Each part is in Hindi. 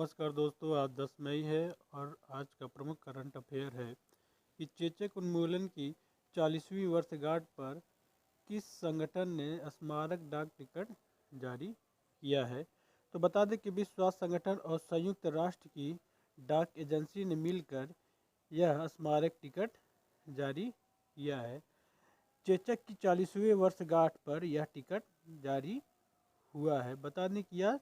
नमस्कार दोस्तों, आज 10 मई है और आज का प्रमुख करंट अफेयर है कि चेचक उन्मूलन की 40वीं वर्षगांठ पर किस संगठन ने स्मारक डाक टिकट जारी किया है। तो बता दें कि विश्व स्वास्थ्य संगठन और संयुक्त राष्ट्र की डाक एजेंसी ने मिलकर यह स्मारक टिकट जारी किया है। चेचक की 40वीं वर्षगांठ पर यह टिकट जारी हुआ है। बता दें कि यह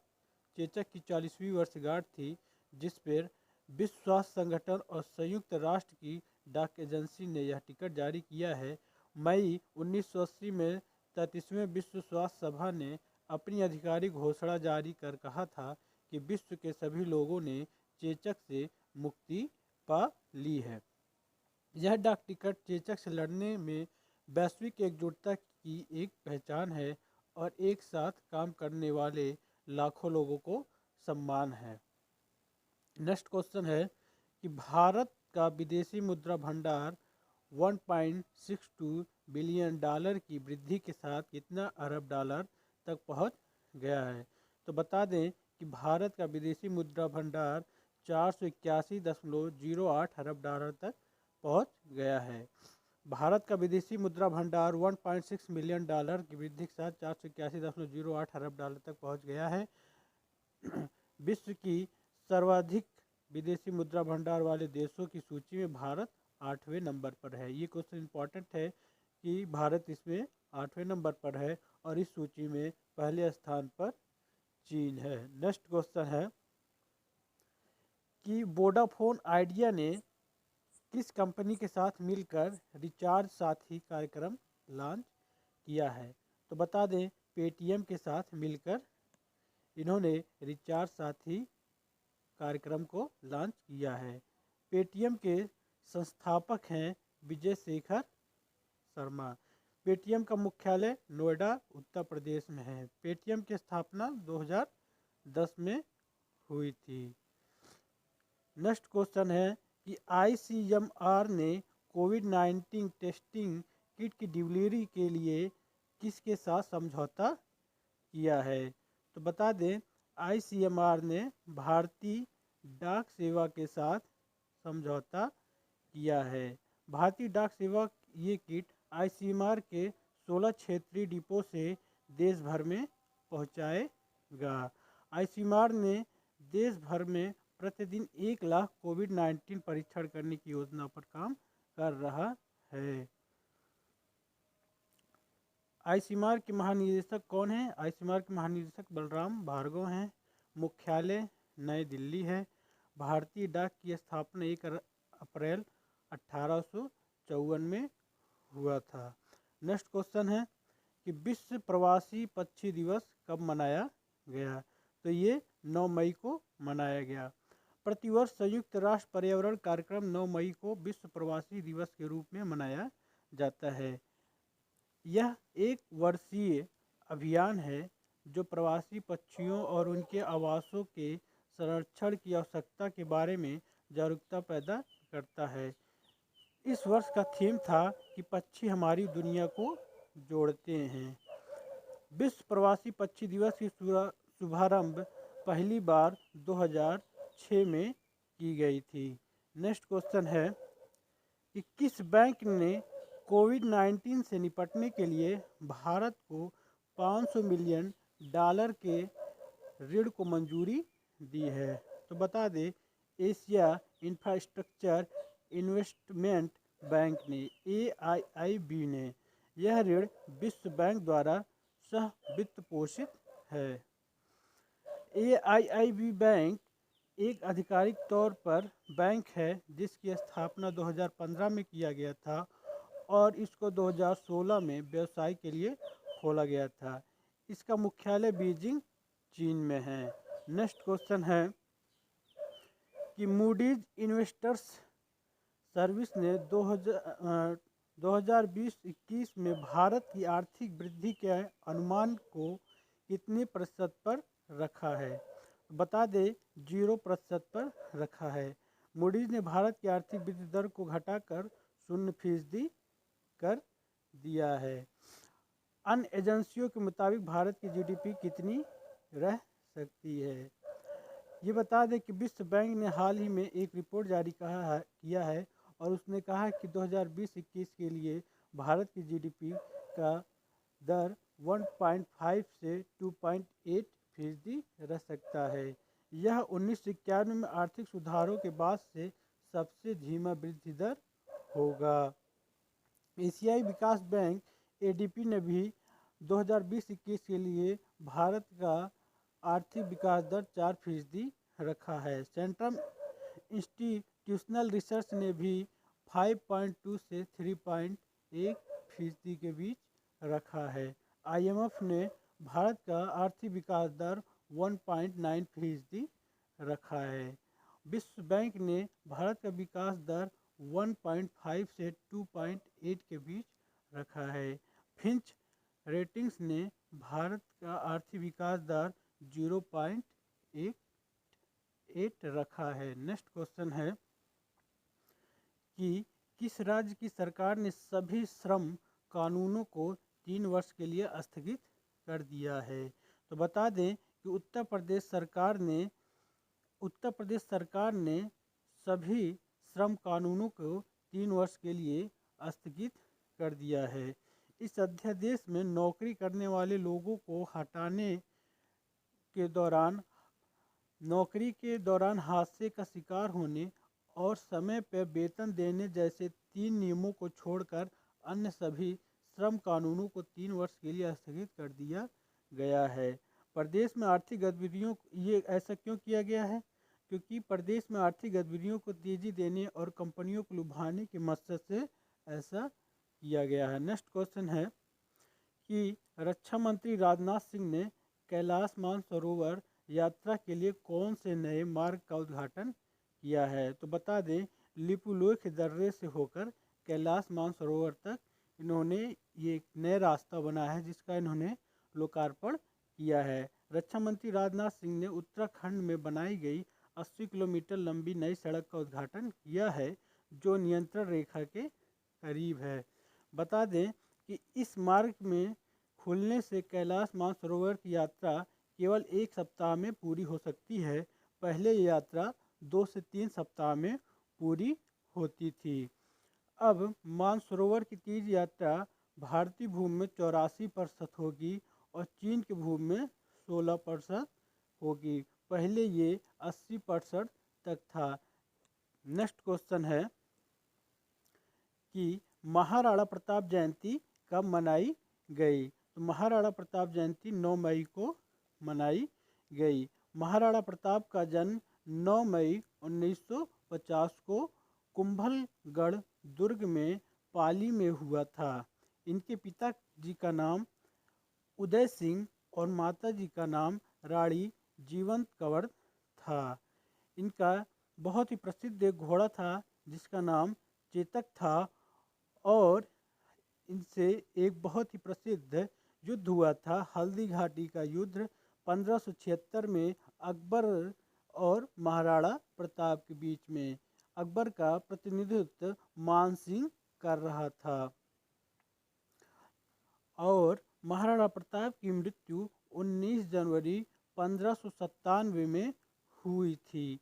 चेचक की 40वीं वर्षगांठ थी, जिस पर विश्व स्वास्थ्य संगठन और संयुक्त राष्ट्र की डाक एजेंसी ने यह टिकट जारी किया है। मई 1980 में 33वें विश्व स्वास्थ्य सभा ने अपनी आधिकारिक घोषणा जारी कर कहा था कि विश्व के सभी लोगों ने चेचक से मुक्ति पा ली है। यह डाक टिकट चेचक से लड़ने में वैश्विक एकजुटता की एक पहचान है और एक साथ काम करने वाले लाखों लोगों को सम्मान है। नेक्स्ट क्वेश्चन है कि भारत का विदेशी मुद्रा भंडार 1.62 बिलियन डॉलर की वृद्धि के साथ कितना अरब डॉलर तक पहुंच गया है। तो बता दें कि भारत का विदेशी मुद्रा भंडार 481.08 अरब डॉलर तक पहुंच गया है। भारत का विदेशी मुद्रा भंडार 1.6 मिलियन डॉलर की वृद्धि के साथ 481.08 अरब डॉलर तक पहुंच गया है। विश्व की सर्वाधिक विदेशी मुद्रा भंडार वाले देशों की सूची में भारत 8वें नंबर पर है। ये क्वेश्चन इंपॉर्टेंट है कि भारत इसमें 8वें नंबर पर है और इस सूची में पहले स्थान पर चीन है। नेक्स्ट क्वेश्चन है कि वोडाफोन आइडिया ने किस कंपनी के साथ मिलकर रिचार्ज साथी कार्यक्रम लॉन्च किया है। तो बता दें पेटीएम के साथ मिलकर इन्होंने रिचार्ज साथी कार्यक्रम को लॉन्च किया है। पेटीएम के संस्थापक हैं विजय शेखर शर्मा। पेटीएम का मुख्यालय नोएडा उत्तर प्रदेश में है। पेटीएम की स्थापना 2010 में हुई थी। नेक्स्ट क्वेश्चन है कि आईसीएमआर ने कोविड-19 टेस्टिंग किट की डिलीवरी के लिए किसके साथ समझौता किया है। तो बता दें आईसीएमआर ने भारतीय डाक सेवा के साथ समझौता किया है। भारतीय डाक सेवा ये किट आईसीएमआर के 16 क्षेत्रीय डिपो से देश भर में पहुंचाएगा। आईसीएमआर ने देश भर में प्रतिदिन 1 लाख कोविड-19 परीक्षण करने की योजना पर काम कर रहा है। आईसीएमआर के महानिदेशक कौन हैं? आईसीएमआर के महानिदेशक बलराम भार्गव हैं। मुख्यालय नई दिल्ली है। भारतीय डाक की स्थापना 1 अप्रैल 1854 में हुआ था। नेक्स्ट क्वेश्चन है कि विश्व प्रवासी पक्षी दिवस कब मनाया गया। तो ये 9 मई को मनाया गया। प्रतिवर्ष संयुक्त राष्ट्र पर्यावरण कार्यक्रम 9 मई को विश्व प्रवासी दिवस के रूप में मनाया जाता है। यह एक वर्षीय अभियान है जो प्रवासी पक्षियों और उनके आवासों के संरक्षण की आवश्यकता के बारे में जागरूकता पैदा करता है। इस वर्ष का थीम था कि पक्षी हमारी दुनिया को जोड़ते हैं। विश्व प्रवासी पक्षी दिवस की शुभारंभ पहली बार 2006 में की गई थी। नेक्स्ट क्वेश्चन है कि किस बैंक ने कोविड-19 से निपटने के लिए भारत को 500 मिलियन डॉलर के ऋण को मंजूरी दी है। तो बता दें एशिया इंफ्रास्ट्रक्चर इन्वेस्टमेंट बैंक ने AIIB ने यह ऋण विश्व बैंक द्वारा सह वित्त पोषित है। AIIB बैंक एक आधिकारिक तौर पर बैंक है जिसकी स्थापना 2015 में किया गया था और इसको 2016 में व्यवसाय के लिए खोला गया था। इसका मुख्यालय बीजिंग चीन में है। नेक्स्ट क्वेश्चन है कि मूडीज इन्वेस्टर्स सर्विस ने 2020-21 में भारत की आर्थिक वृद्धि के अनुमान को कितने प्रतिशत पर रखा है। बता दें 0% पर रखा है। मूडीज ने भारत की आर्थिक वृद्धि दर को घटाकर 0% कर दिया है। अन्य एजेंसियों के मुताबिक भारत की GDP कितनी रह सकती है। ये बता दें कि विश्व बैंक ने हाल ही में एक रिपोर्ट जारी किया है और उसने कहा है कि 2020-21 के लिए भारत की जीडीपी का दर 1.5 से 2.8% रह सकता है। यह 1991 में आर्थिक सुधारों के बाद से सबसे धीमा वृद्धि दर होगा। एशियाई विकास बैंक एडीबी ने भी 2020-21 के लिए भारत का आर्थिक विकास दर 4% रखा है। सेंट्रल इंस्टीट्यूशनल रिसर्च ने भी 5.2 से 3.1% के बीच रखा है। आईएमएफ ने भारत का आर्थिक विकास दर 1.9% रखा है। विश्व बैंक ने भारत का विकास दर 1.5 से 2.8 के बीच रखा है। फिंच रेटिंग्स ने भारत का आर्थिक विकास दर 0.8 रखा है। नेक्स्ट क्वेश्चन है कि किस राज्य की सरकार ने सभी श्रम कानूनों को 3 वर्ष के लिए स्थगित कर दिया है? तो बता दें कि उत्तर प्रदेश सरकार ने सभी श्रम कानूनों को 3 वर्ष के लिए स्थगित कर दिया है। इस अध्यादेश में नौकरी करने वाले लोगों को नौकरी के दौरान हादसे का शिकार होने और समय पर वेतन देने जैसे 3 नियमों को छोड़कर अन्य सभी श्रम कानूनों को 3 वर्ष के लिए स्थगित कर दिया गया है। प्रदेश में आर्थिक गतिविधियों ये ऐसा क्यों किया गया है? क्योंकि प्रदेश में आर्थिक गतिविधियों को तेजी देने और कंपनियों को लुभाने के मकसद से ऐसा किया गया है। नेक्स्ट क्वेश्चन है कि रक्षा मंत्री राजनाथ सिंह ने कैलाश मानसरोवर यात्रा के लिए कौन से नए मार्ग का उद्घाटन किया है? तो बता दें लिपुलेख दर्रे से होकर कैलाश मानसरोवर तक इन्होंने ये एक नया रास्ता बनाया है जिसका इन्होंने लोकार्पण किया है। रक्षा मंत्री राजनाथ सिंह ने उत्तराखंड में बनाई गई 80 किलोमीटर लंबी नई सड़क का उद्घाटन किया है जो नियंत्रण रेखा के करीब है। बता दें कि इस मार्ग में खुलने से कैलाश मानसरोवर की यात्रा केवल 1 सप्ताह में पूरी हो सकती है। पहले ये यात्रा 2 से 3 सप्ताह में पूरी होती थी। अब मानसरोवर की तीर्थ यात्रा भारतीय भूमि में 84% होगी और चीन की भूमि में 16% होगी। पहले ये 80% तक था। नेक्स्ट क्वेश्चन है कि महाराणा प्रताप जयंती कब मनाई गई? तो महाराणा प्रताप जयंती 9 मई को मनाई गई। महाराणा प्रताप का जन्म 9 मई 1950 को कुंभलगढ़ दुर्ग में पाली में हुआ था। इनके पिता जी का नाम उदय सिंह और माता जी का नाम रानी जीवंत कौर था। इनका बहुत ही प्रसिद्ध एक घोड़ा था जिसका नाम चेतक था और इनसे एक बहुत ही प्रसिद्ध युद्ध हुआ था हल्दी घाटी का युद्ध 1576 में अकबर और महाराणा प्रताप के बीच में। अकबर का प्रतिनिधित्व मान सिंह कर रहा था और महाराणा प्रताप की मृत्यु 19 जनवरी 1597 में हुई थी।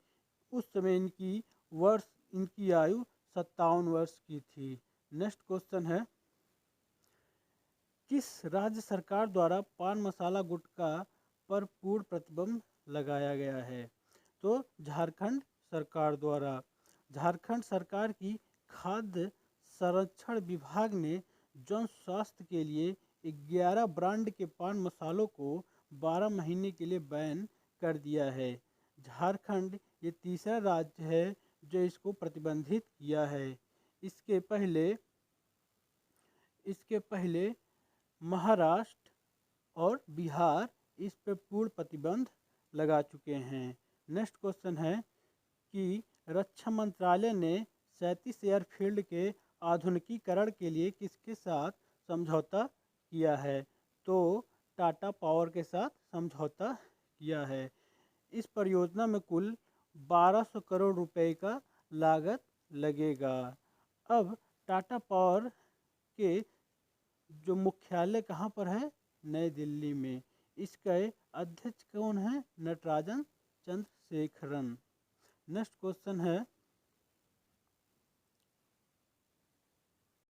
उस समय इनकी आयु 57 वर्ष की थी। नेक्स्ट क्वेश्चन है किस राज्य सरकार द्वारा पान मसाला गुटखा पर पूर्ण प्रतिबंध लगाया गया है? तो झारखंड सरकार द्वारा। झारखंड सरकार की खाद्य संरक्षण विभाग ने जन स्वास्थ्य के लिए 11 ब्रांड के पान मसालों को 12 महीने के लिए बैन कर दिया है। झारखंड ये तीसरा राज्य है जो इसको प्रतिबंधित किया है। इसके पहले महाराष्ट्र और बिहार इस पर पूर्ण प्रतिबंध लगा चुके हैं। नेक्स्ट क्वेश्चन है कि रक्षा मंत्रालय ने 37 एयरफील्ड के आधुनिकीकरण के लिए किसके साथ समझौता किया है? तो टाटा पावर के साथ समझौता किया है। इस परियोजना में कुल 1200 करोड़ रुपए का लागत लगेगा। अब टाटा पावर के जो मुख्यालय कहाँ पर है? नई दिल्ली में। इसके अध्यक्ष कौन है? नटराजन चंद्रशेखरन। नेक्स्ट क्वेश्चन है